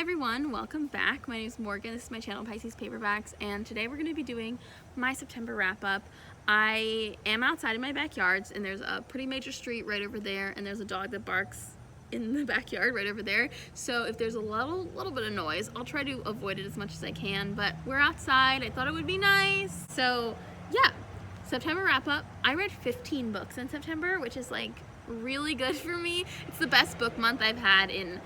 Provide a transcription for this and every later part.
everyone, welcome back. My name is Morgan. This is my channel, Pisces Paperbacks, and today we're going to be doing my September wrap-up. I am outside in my backyard, and there's a pretty major street right over there, and there's a dog that barks in the backyard right over there. So if there's a little bit of noise, I'll try to avoid it as much as I can, but we're outside. I thought it would be nice. So yeah, September wrap-up. I read 15 books in September, which is like really good for me. It's the best book month I've had in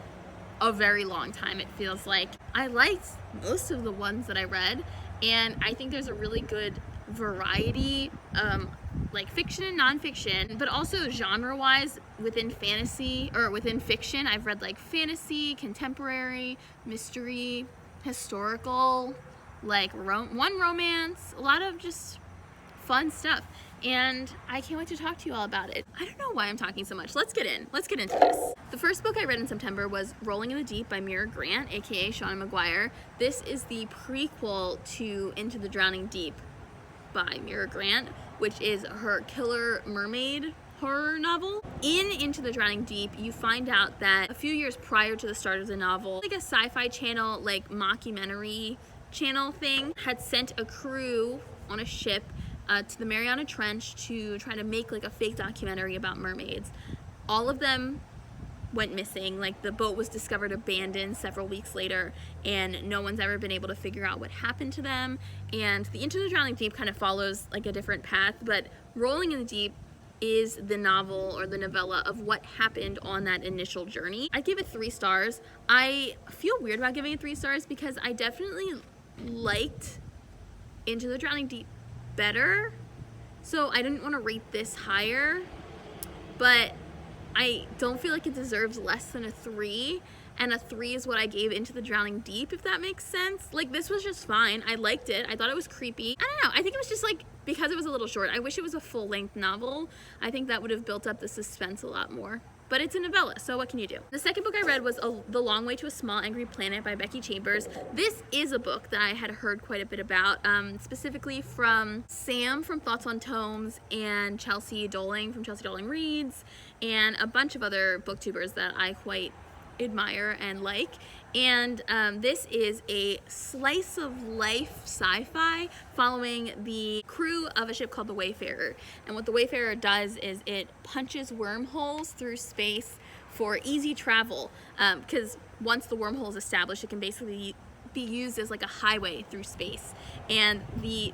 a very long time, it feels like. I liked most of the ones that I read, and I think there's a really good variety, like fiction and nonfiction, but also genre-wise within fantasy or within fiction. I've read like fantasy, contemporary, mystery, historical, like one romance, a lot of just fun stuff. And I can't wait to talk to you all about it. I don't know why I'm talking so much. Let's get into this. The first book I read in September was Rolling in the Deep by Mira Grant, aka Sean McGuire. This is the prequel to Into the Drowning Deep by Mira Grant, which is her killer mermaid horror novel. In Into the Drowning Deep, you find out that a few years prior to the start of the novel, like a sci-fi channel, like mockumentary channel thing, had sent a crew on a ship to the Mariana Trench to try to make like a fake documentary about mermaids. All of them went missing. Like, the boat was discovered abandoned several weeks later, and no one's ever been able to figure out what happened to them. And the Into the Drowning Deep kind of follows like a different path, but Rolling in the Deep is the novel or the novella of what happened on that initial journey. I give it 3 stars. I feel weird about giving it 3 stars because I definitely liked Into the Drowning Deep better, so I didn't want to rate this higher, but I don't feel like it deserves less than a 3, and a 3 is what I gave Into the Drowning Deep, if that makes sense. Like, this was just fine. I liked it. I thought it was creepy. I don't know, I think it was just like, because it was a little short, I wish it was a full-length novel. I think that would have built up the suspense a lot more. But it's a novella, so what can you do? The second book I read was The Long Way to a Small Angry Planet by Becky Chambers. This is a book that I had heard quite a bit about, specifically from Sam from Thoughts on Tomes and Chelsea Doling from Chelsea Doling Reads, and a bunch of other booktubers that I quite admire and like. And this is a slice of life sci-fi following the crew of a ship called the Wayfarer. And what the Wayfarer does is it punches wormholes through space for easy travel, because once the wormhole is established, it can basically be used as like a highway through space. And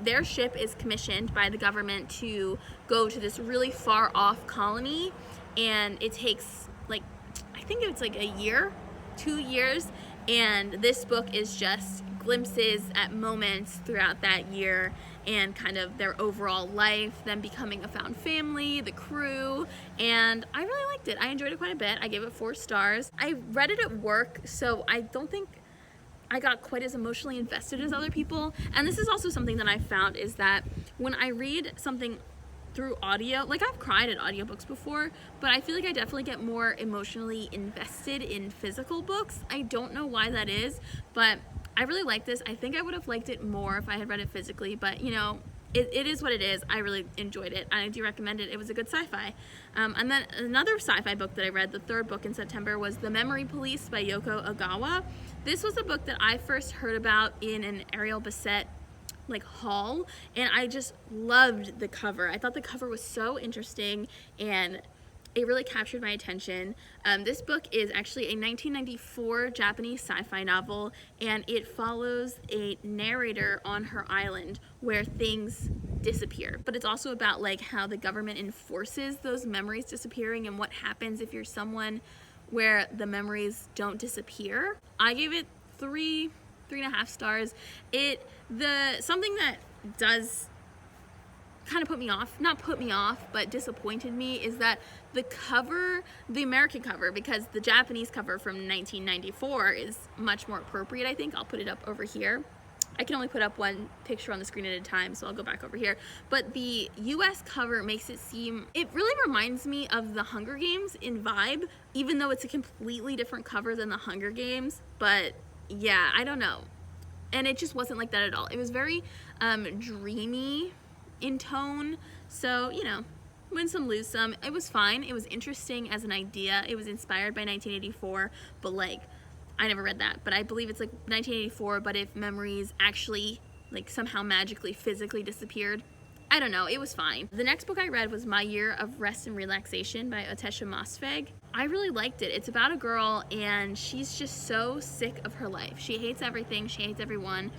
their ship is commissioned by the government to go to this really far off colony, and it takes like, I think it's like a year, 2 years, and this book is just glimpses at moments throughout that year and kind of their overall life, them becoming a found family, the crew, and I really liked it. I enjoyed it quite a bit. I gave it 4 stars. I read it at work, so I don't think I got quite as emotionally invested as other people. And this is also something that I found, is that when I read something through audio, like, I've cried at audiobooks before, but I feel like I definitely get more emotionally invested in physical books. I don't know why that is, but I really like this. I think I would have liked it more if I had read it physically, but you know, it is what it is. I really enjoyed it. I do recommend it. It was a good sci-fi. And then another sci-fi book that I read, the third book in September, was The Memory Police by Yoko Ogawa. This was a book that I first heard about in an Ariel Bissett like haul, and I just loved the cover. I thought the cover was so interesting, and it really captured my attention. This book is actually a 1994 Japanese sci-fi novel, and it follows a narrator on her island where things disappear. But it's also about like how the government enforces those memories disappearing and what happens if you're someone where the memories don't disappear. I gave it 3.5 stars. Something that does kind of put me off, not put me off, but disappointed me, is that the cover, the American cover, because the Japanese cover from 1994 is much more appropriate, I think. I'll put it up over here. I can only put up one picture on the screen at a time, so I'll go back over here. But the US cover makes it seem, it really reminds me of the Hunger Games in vibe, even though it's a completely different cover than the Hunger Games. But yeah, I don't know. And it just wasn't like that at all. It was very dreamy in tone, so, you know, win some, lose some. It was fine. It was interesting as an idea. It was inspired by 1984, but like, I never read that, but I believe it's like 1984, but if memories actually like somehow magically physically disappeared. I don't know, it was fine. The next book I read was My Year of Rest and Relaxation by Ottessa Moshfegh. I really liked it. It's about a girl and she's just so sick of her life. She hates everything, she hates everyone,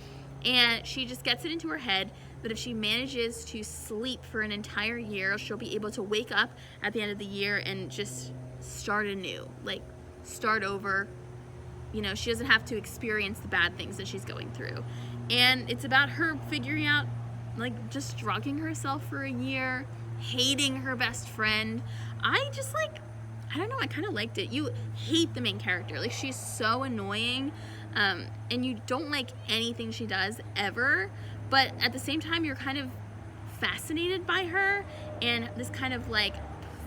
and she just gets it into her head that if she manages to sleep for an entire year, she'll be able to wake up at the end of the year and just start anew, like start over. You know, she doesn't have to experience the bad things that she's going through. And it's about her figuring out, like, just drugging herself for a year, hating her best friend. I just, like, I don't know, I kind of liked it. You hate the main character. Like, she's so annoying, and you don't like anything she does, ever. But at the same time, you're kind of fascinated by her, and this kind of, like,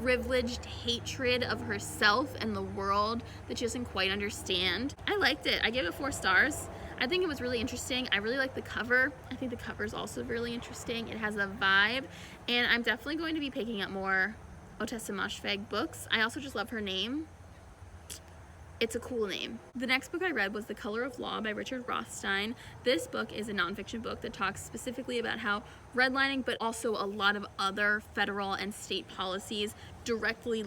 privileged hatred of herself and the world that she doesn't quite understand. I liked it. I gave it 4 stars. I think it was really interesting. I really like the cover. I think the cover is also really interesting. It has a vibe, and I'm definitely going to be picking up more Ottessa Moshfegh books. I also just love her name. It's a cool name. The next book I read was The Color of Law by Richard Rothstein. This book is a nonfiction book that talks specifically about how redlining, but also a lot of other federal and state policies directly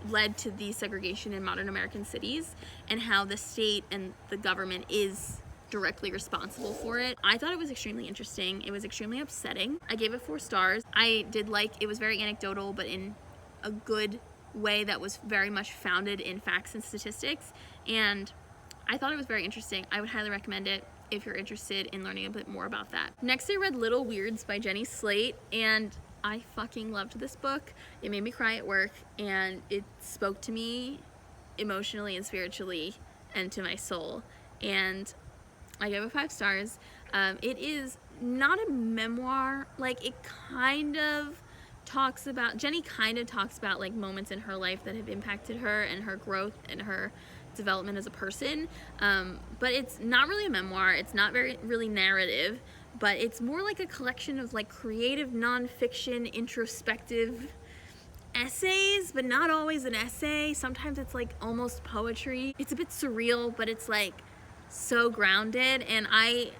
led to the segregation in modern American cities, and how the state and the government is directly responsible for it. I thought it was extremely interesting. It was extremely upsetting. I gave it 4 stars. I did like, it was very anecdotal, but in a good way that was very much founded in facts and statistics, and I thought it was very interesting. I would highly recommend it if you're interested in learning a bit more about that. Next, I read Little Weirds by Jenny Slate, and I fucking loved this book. It made me cry at work, and it spoke to me emotionally and spiritually and to my soul, and I gave it 5 stars. It is not a memoir. Like, it kind of talks about, Jenny kind of talks about like moments in her life that have impacted her and her growth and her development as a person, but it's not really a memoir. It's not really narrative, but it's more like a collection of like creative nonfiction introspective essays, but not always an essay. Sometimes it's like almost poetry. It's a bit surreal, but it's like so grounded, and I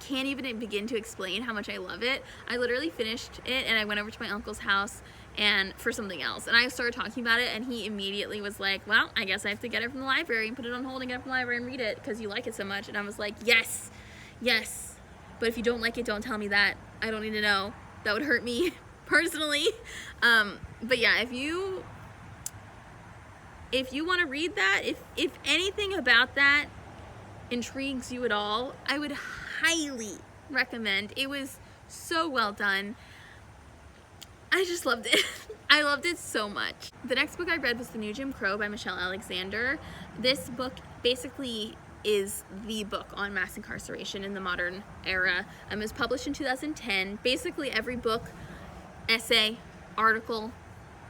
can't even begin to explain how much I love it. I literally finished it and I went over to my uncle's house and for something else, and I started talking about it, and he immediately was like, well, I guess I have to get it from the library and put it on hold and get it from the library and read it because you like it so much. And I was like, yes, but if you don't like it, don't tell me that. I don't need to know. That would hurt me personally. But yeah, if you want to read that, if anything about that intrigues you at all, I would highly recommend. It was so well done. I just loved it. I loved it so much. The next book I read was The New Jim Crow by Michelle Alexander. This book basically is the book on mass incarceration in the modern era. It was published in 2010. Basically every book, essay, article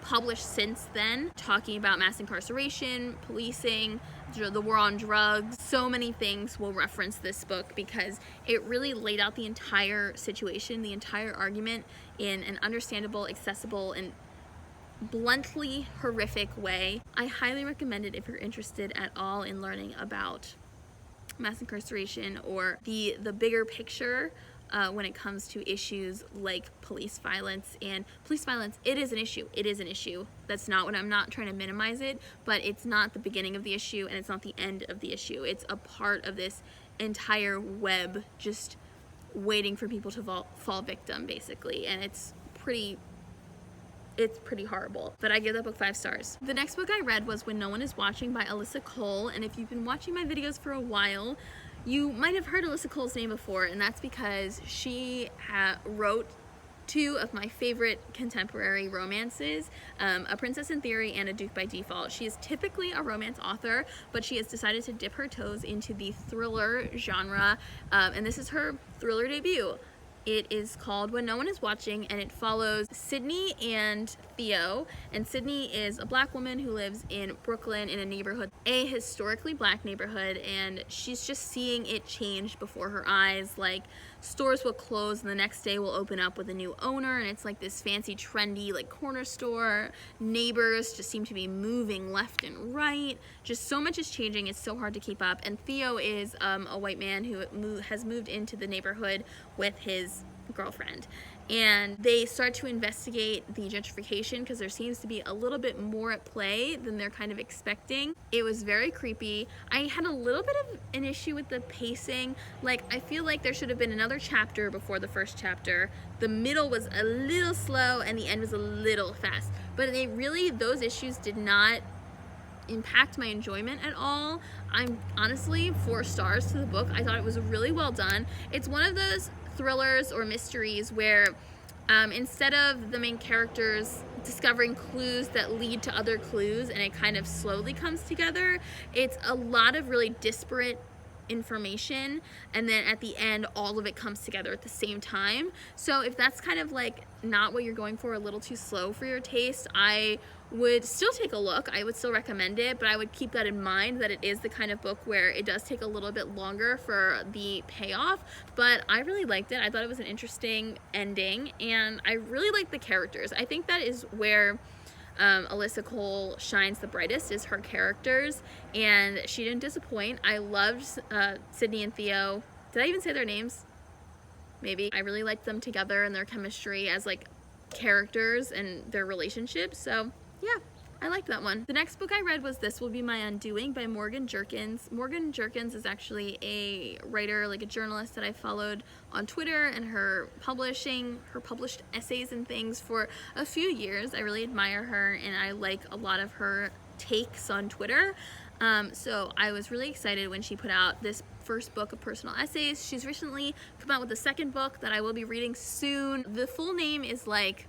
published since then talking about mass incarceration, policing, the war on drugs, so many things will reference this book because it really laid out the entire situation, the entire argument in an understandable, accessible, and bluntly horrific way. I highly recommend it if you're interested at all in learning about mass incarceration or the bigger picture when it comes to issues like police violence. And police violence, it is an issue. That's not what, I'm not trying to minimize it, but it's not the beginning of the issue and it's not the end of the issue. It's a part of this entire web just waiting for people to fall victim, basically, and it's pretty horrible. But I give that book 5 stars. The next book I read was When No One Is Watching by Alyssa Cole, and if you've been watching my videos for a while, you might have heard Alyssa Cole's name before, and that's because she wrote 2 of my favorite contemporary romances, A Princess in Theory and A Duke by Default. She is typically a romance author, but she has decided to dip her toes into the thriller genre, and this is her thriller debut. It is called When No One Is Watching, and it follows Sydney and Theo. And Sydney is a black woman who lives in Brooklyn in a neighborhood, a historically black neighborhood, and she's just seeing it change before her eyes. Like, stores will close and the next day will open up with a new owner, and it's like this fancy, trendy, like, corner store. Neighbors just seem to be moving left and right. Just so much is changing, it's so hard to keep up. And Theo is a white man who has moved into the neighborhood with his girlfriend, and they start to investigate the gentrification because there seems to be a little bit more at play than they're kind of expecting. It was very creepy. I had a little bit of an issue with the pacing. Like, I feel like there should have been another chapter before the first chapter. The middle was a little slow and the end was a little fast, but those issues did not impact my enjoyment at all. I'm honestly 4 stars to the book. I thought it was really well done. It's one of those thrillers or mysteries where instead of the main characters discovering clues that lead to other clues and it kind of slowly comes together, it's a lot of really disparate information, and then at the end all of it comes together at the same time. So if that's kind of like not what you're going for, a little too slow for your taste, I would still take a look. I would still recommend it, but I would keep that in mind, that it is the kind of book where it does take a little bit longer for the payoff. But I really liked it. I thought it was an interesting ending, and I really liked the characters. I think that is where Alyssa Cole shines the brightest, is her characters, and she didn't disappoint. I loved Sydney and Theo. Did I even say their names? Maybe. I really liked them together and their chemistry as like characters and their relationship. So yeah, I liked that one. The next book I read was This Will Be My Undoing by Morgan Jerkins. Morgan Jerkins is actually a writer, like a journalist that I followed on Twitter, and her published essays and things for a few years. I really admire her, and I like a lot of her takes on Twitter. So I was really excited when she put out this first book of personal essays. She's recently come out with the second book that I will be reading soon. The full name is like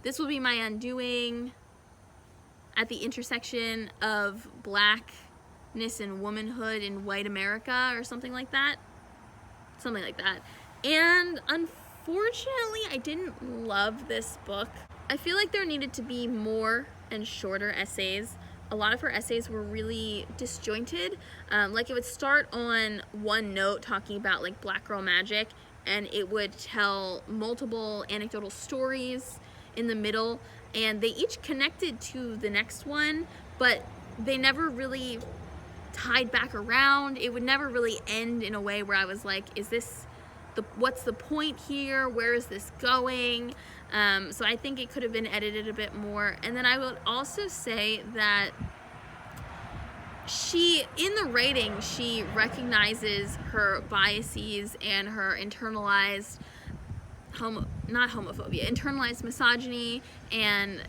This Will Be My Undoing at the intersection of blackness and womanhood in white America, or something like that. Something like that. And unfortunately, I didn't love this book. I feel like there needed to be more and shorter essays. A lot of her essays were really disjointed. Like, it would start on one note talking about like black girl magic, and it would tell multiple anecdotal stories in the middle, and they each connected to the next one, but they never really tied back around. It would never really end in a way where I was like, is this what's the point here? Where is this going? So I think it could have been edited a bit more. And then I would also say that in the writing, she recognizes her biases and her internalized internalized misogyny and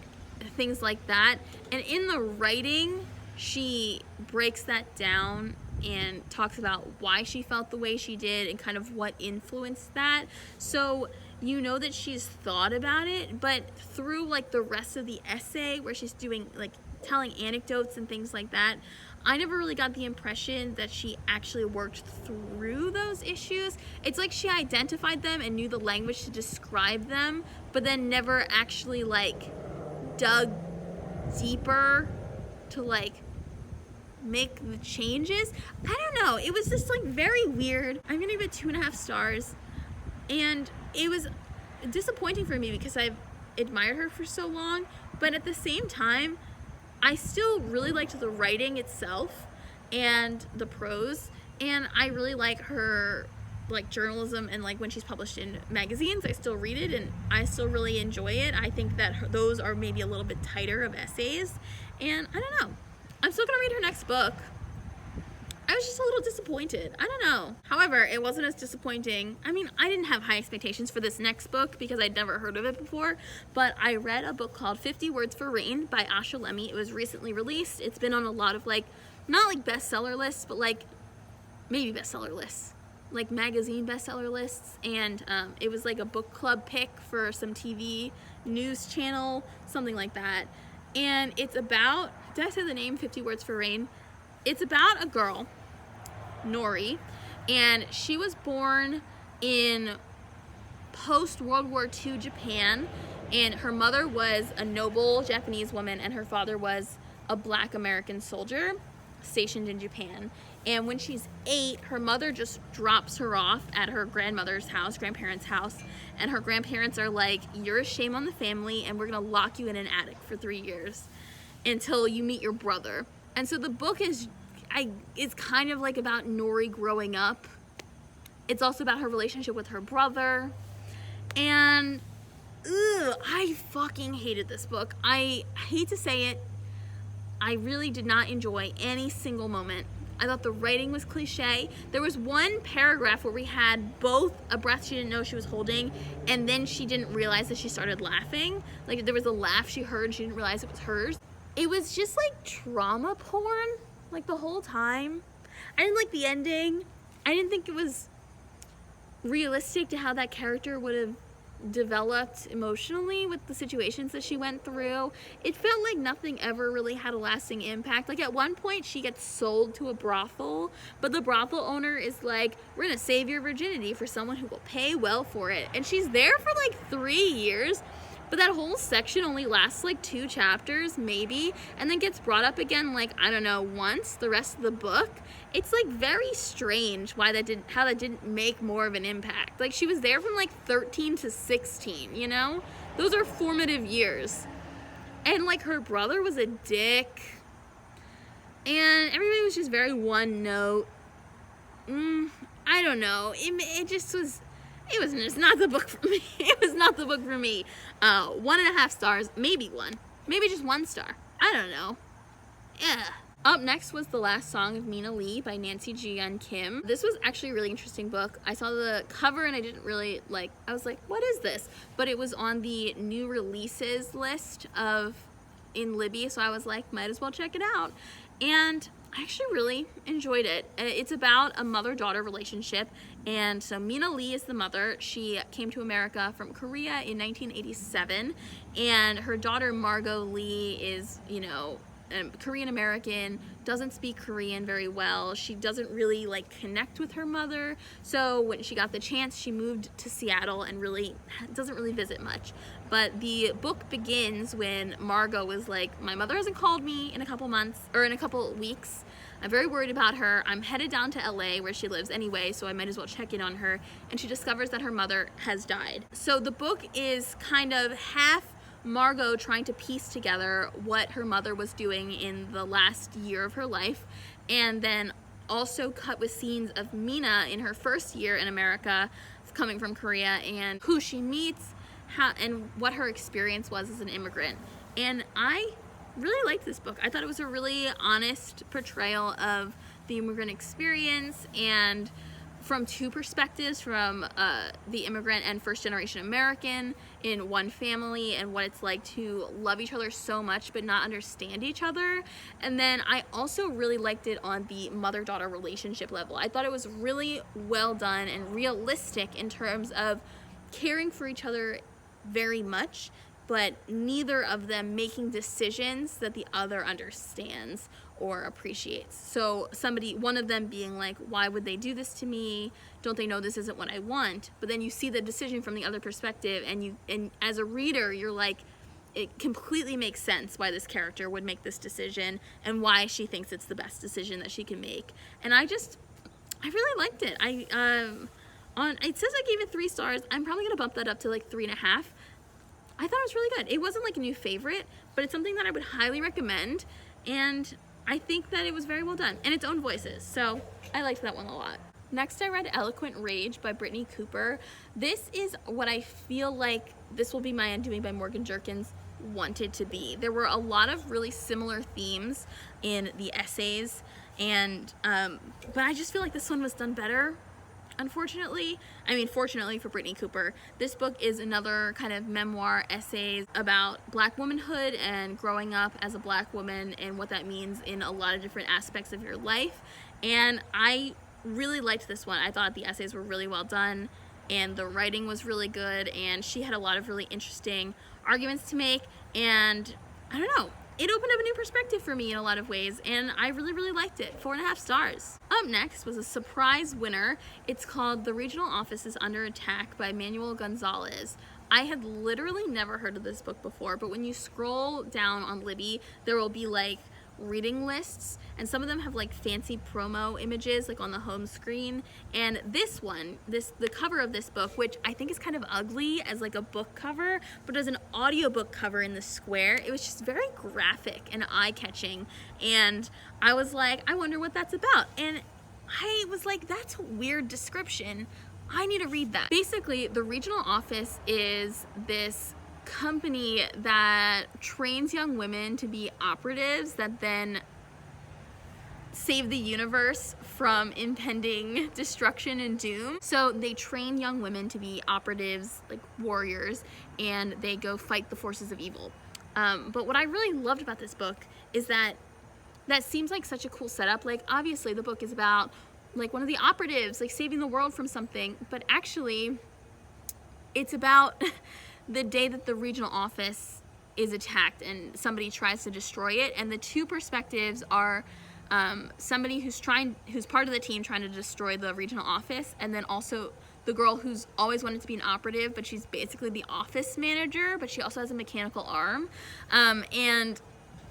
things like that. And in the writing, she breaks that down and talks about why she felt the way she did and kind of what influenced that. So you know that she's thought about it, but through like the rest of the essay where she's doing like telling anecdotes and things like that, I never really got the impression that she actually worked through those issues. It's like she identified them and knew the language to describe them, but then never actually like dug deeper to like make the changes. I don't know, it was just like very weird. I'm gonna give it 2.5 stars, and it was disappointing for me because I've admired her for so long, but at the same time I still really liked the writing itself and the prose, and I really like her like journalism, and like when she's published in magazines I still read it and I still really enjoy it. I think that those are maybe a little bit tighter of essays, and I don't know, I'm still gonna read her next book. I was just a little disappointed. I don't know. However, it wasn't as disappointing. I mean, I didn't have high expectations for this next book because I'd never heard of it before, but I read a book called 50 Words for Rain by Asha Lemmie. It was recently released. It's been on a lot of like, not like bestseller lists, but like maybe bestseller lists, like magazine bestseller lists, and it was like a book club pick for some TV news channel, something like that. And it's about, did I say the name 50 Words for Rain? It's about a girl, Nori, and she was born in post-World War II Japan, and her mother was a noble Japanese woman and her father was a black American soldier stationed in Japan. And when she's 8, her mother just drops her off at her grandparents' house, and her grandparents are like, you're a shame on the family and we're gonna lock you in an attic for 3 years until you meet your brother. And so the book is kind of like about Nori growing up. It's also about her relationship with her brother. And I fucking hated this book. I hate to say it, I really did not enjoy any single moment. I thought the writing was cliche. There was one paragraph where we had both a breath she didn't know she was holding, and then she didn't realize that she started laughing. Like, there was a laugh she heard, she didn't realize it was hers. It was just like trauma porn, like the whole time. I didn't like the ending. I didn't think it was realistic to how that character would have developed emotionally with the situations that she went through. It felt like nothing ever really had a lasting impact. Like, at one point she gets sold to a brothel, but the brothel owner is like, we're gonna save your virginity for someone who will pay well for it. And she's there for like 3 years, but that whole section only lasts like 2 chapters maybe, and then gets brought up again like, I don't know, once the rest of the book. It's like very strange how that didn't make more of an impact. Like, she was there from like 13 to 16, you know? Those are formative years. And like, her brother was a dick. And everybody was just very one note. I don't know. It just was, it's not the book for me. It was not the book for me. 1.5 stars, maybe 1. Maybe just 1 star. I don't know. Yeah. Up next was The Last Song of Mina Lee by Nancy Jooyoun Kim. This was actually a really interesting book. I saw the cover and I didn't really like, I was like, what is this? But it was on the new releases list in Libby, so I was like, might as well check it out. And I actually really enjoyed it. It's about a mother-daughter relationship, and so Mina Lee is the mother. She came to America from Korea in 1987, and her daughter Margot Lee is, you know, Korean American, doesn't speak Korean very well. She doesn't really like connect with her mother, so when she got the chance, she moved to Seattle and really doesn't really visit much. But the book begins when Margot was like, my mother hasn't called me in a couple months, or in a couple weeks. I'm very worried about her. I'm headed down to LA where she lives anyway, so I might as well check in on her. And she discovers that her mother has died. So the book is kind of half Margot trying to piece together what her mother was doing in the last year of her life, and then also cut with scenes of Mina in her first year in America, coming from Korea, and who she meets, and what her experience was as an immigrant. And I really liked this book. I thought it was a really honest portrayal of the immigrant experience, and from 2 perspectives, from the immigrant and first-generation American in one family, and what it's like to love each other so much but not understand each other. And then I also really liked it on the mother-daughter relationship level. I thought it was really well done and realistic in terms of caring for each other very much, but neither of them making decisions that the other understands or appreciates. So one of them being like, why would they do this to me? Don't they know this isn't what I want? But then you see the decision from the other perspective, and as a reader, you're like, it completely makes sense why this character would make this decision and why she thinks it's the best decision that she can make. And I really liked it. It says I gave it 3 stars. I'm probably gonna bump that up to like 3.5. I thought it was really good. It wasn't like a new favorite, but it's something that I would highly recommend, and I think that it was very well done, and its own voices, so I liked that one a lot. Next, I read Eloquent Rage by Brittney Cooper. This is what I feel like This Will Be My Undoing by Morgan Jerkins wanted to be. There were a lot of really similar themes in the essays, and but I just feel like this one was done better. Unfortunately, fortunately for Brittney Cooper, this book is another kind of memoir essays about Black womanhood and growing up as a Black woman and what that means in a lot of different aspects of your life. And I really liked this one. I thought the essays were really well done and the writing was really good, and she had a lot of really interesting arguments to make, and I don't know, it opened up a new perspective for me in a lot of ways, and I really, really liked it. 4.5 stars. Up next was a surprise winner. It's called The Regional Office is Under Attack by Manuel Gonzales. I had literally never heard of this book before, but when you scroll down on Libby, there will be like reading lists, and some of them have like fancy promo images like on the home screen. And this one, the cover of this book, which I think is kind of ugly as like a book cover, but as an audiobook cover in the square, it was just very graphic and eye-catching, and I was like, I wonder what that's about. And I was like, that's a weird description, I need to read that. Basically, the regional office is this company that trains young women to be operatives that then save the universe from impending destruction and doom. So they train young women to be operatives, like warriors, and they go fight the forces of evil. But what I really loved about this book is that seems like such a cool setup. Like, obviously the book is about like one of the operatives like saving the world from something, but actually it's about the day that the regional office is attacked and somebody tries to destroy it, and the two perspectives are somebody who's part of the team trying to destroy the regional office, and then also the girl who's always wanted to be an operative, but she's basically the office manager, but she also has a mechanical arm. And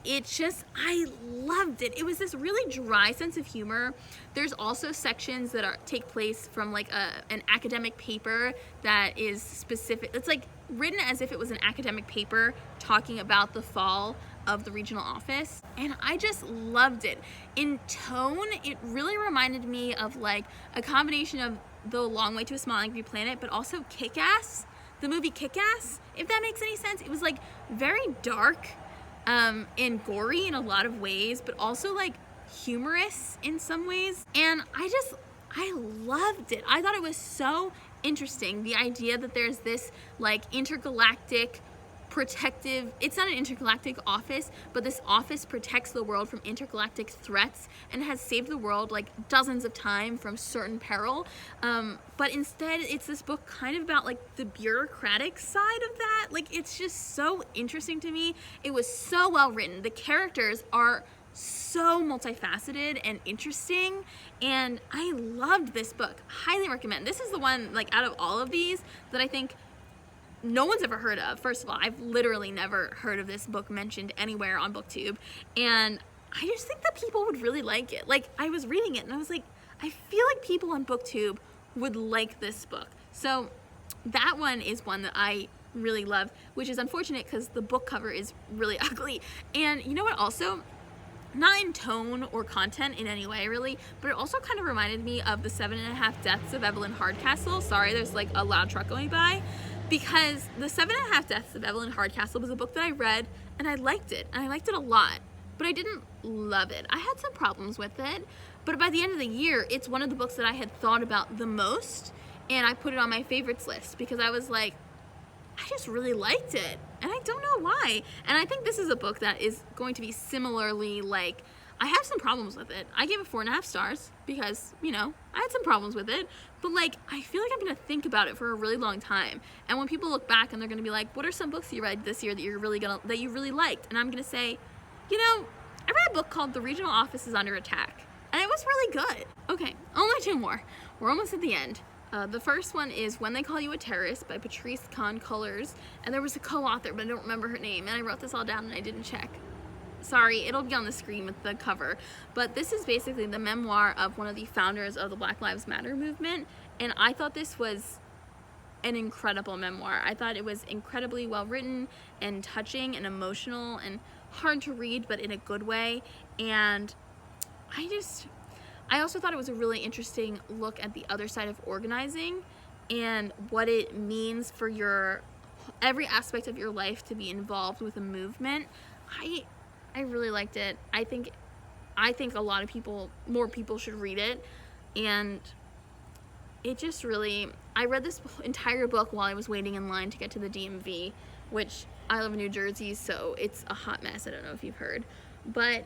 it's just, I loved it. It was this really dry sense of humor. There's also sections that take place from like an academic paper that is specific. It's like written as if it was an academic paper talking about the fall of the regional office, and I just loved it. In tone, it really reminded me of like a combination of The Long Way to a Small Angry Planet, but also Kick-Ass, the movie Kick-Ass, if that makes any sense. It was like very dark and gory in a lot of ways, but also like humorous in some ways, and I loved it. I thought it was so interesting, the idea that there's this like intergalactic protective, it's not an intergalactic office, but this office protects the world from intergalactic threats and has saved the world like dozens of times from certain peril, but instead it's this book kind of about like the bureaucratic side of that. Like, it's just so interesting to me. It was so well written. The characters are so multifaceted and interesting, and I loved this book. Highly recommend. This is the one, like, out of all of these that I think no one's ever heard of. First of all, I've literally never heard of this book mentioned anywhere on BookTube, and I just think that people would really like it. Like, I was reading it and I was like, I feel like people on BookTube would like this book. So that one is one that I really love, which is unfortunate because the book cover is really ugly. And you know what also? Not in tone or content in any way, really, but it also kind of reminded me of The 7.5 Deaths of Evelyn Hardcastle. Sorry, there's like a loud truck going by. Because The 7.5 Deaths of Evelyn Hardcastle was a book that I read, and I liked it, and I liked it a lot, but I didn't love it. I had some problems with it, but by the end of the year, it's one of the books that I had thought about the most, and I put it on my favorites list because I was like, I just really liked it, and I don't know why. And I think this is a book that is going to be similarly like, I have some problems with it. I gave it 4.5 stars because, you know, I had some problems with it, but like, I feel like I'm gonna think about it for a really long time. And when people look back and they're gonna be like, what are some books you read this year that you really liked? And I'm gonna say, you know, I read a book called The Regional Office is Under Attack, and it was really good. Okay, only 2 more. We're almost at the end. The first one is When They Call You a Terrorist by Patrisse Khan-Cullors, and there was a co-author, but I don't remember her name, and I wrote this all down and I didn't check. Sorry, it'll be on the screen with the cover, but this is basically the memoir of one of the founders of the Black Lives Matter movement, and I thought this was an incredible memoir. I thought it was incredibly well written and touching and emotional and hard to read, but in a good way, and I also thought it was a really interesting look at the other side of organizing and what it means for every aspect of your life to be involved with a movement. I really liked it. I think a lot of more people should read it, and it just really, I read this entire book while I was waiting in line to get to the DMV, which I live in New Jersey, so it's a hot mess. I don't know if you've heard, but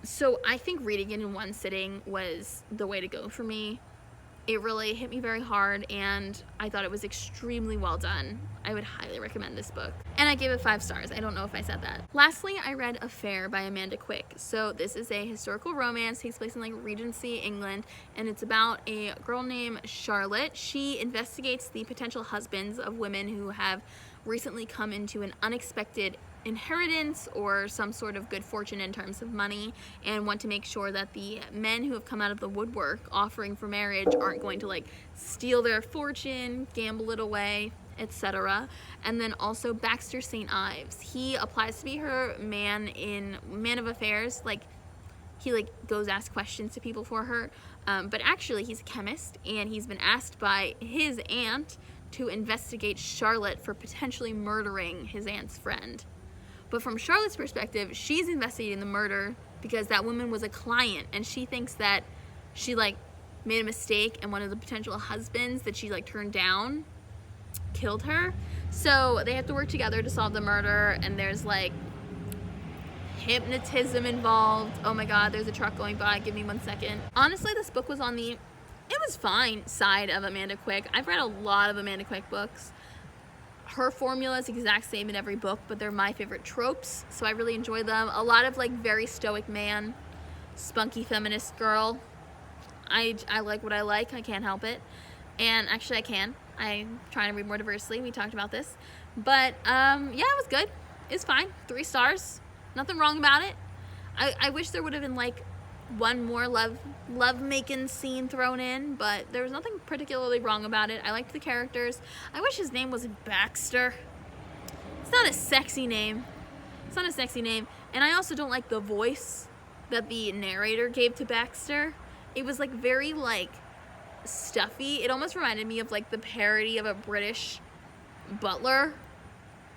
so I think reading it in one sitting was the way to go for me. It really hit me very hard, and I thought it was extremely well done. I would highly recommend this book. And I gave it 5 stars. I don't know if I said that. Lastly, I read Affair by Amanda Quick. So this is a historical romance, takes place in like Regency, England, and it's about a girl named Charlotte. She investigates the potential husbands of women who have recently come into an unexpected inheritance or some sort of good fortune in terms of money, and want to make sure that the men who have come out of the woodwork offering for marriage aren't going to like steal their fortune, gamble it away, etc. And then also Baxter St. Ives. He applies to be her man of affairs. Like, he like goes ask questions to people for her, but actually he's a chemist, and he's been asked by his aunt to investigate Charlotte for potentially murdering his aunt's friend. But from Charlotte's perspective, she's investigating the murder because that woman was a client, and she thinks that she like made a mistake, and one of the potential husbands that she like turned down killed her. So they have to work together to solve the murder, and there's like hypnotism involved. Oh my god, there's a truck going by. Give me 1 second. Honestly, this book was on the it was fine side of Amanda Quick. I've read a lot of Amanda Quick books. Her formula is the exact same in every book, but they're my favorite tropes, so I really enjoy them. A lot of like very stoic man, spunky feminist girl. I like what I like. I can't help it. And actually I can. I'm trying to read more diversely. We talked about this. But yeah, it was good. It's fine. 3 stars. Nothing wrong about it. I wish there would have been like one more love making scene thrown in, but there was nothing particularly wrong about it. I liked the characters. I wish his name was Baxter. It's not a sexy name. It's not a sexy name. And I also don't like the voice that the narrator gave to Baxter. It was like very like stuffy. It almost reminded me of like the parody of a British butler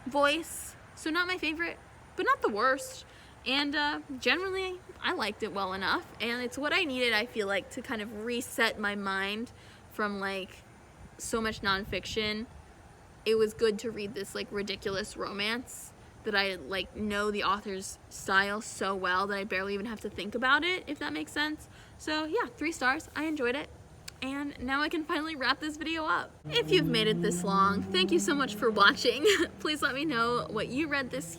voice. So not my favorite, but not the worst. And generally, I liked it well enough, and it's what I needed, I feel like, to kind of reset my mind from like so much nonfiction. It was good to read this like ridiculous romance that I like know the author's style so well that I barely even have to think about it, if that makes sense. So yeah, 3 stars. I enjoyed it. And now I can finally wrap this video up. If you've made it this long, thank you so much for watching. Please let me know what you read this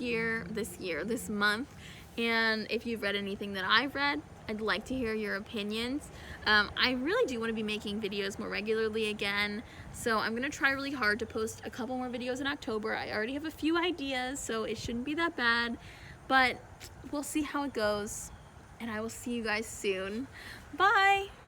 month. And if you've read anything that I've read, I'd like to hear your opinions. I really do want to be making videos more regularly again. So I'm going to try really hard to post a couple more videos in October. I already have a few ideas, so it shouldn't be that bad. But we'll see how it goes. And I will see you guys soon. Bye!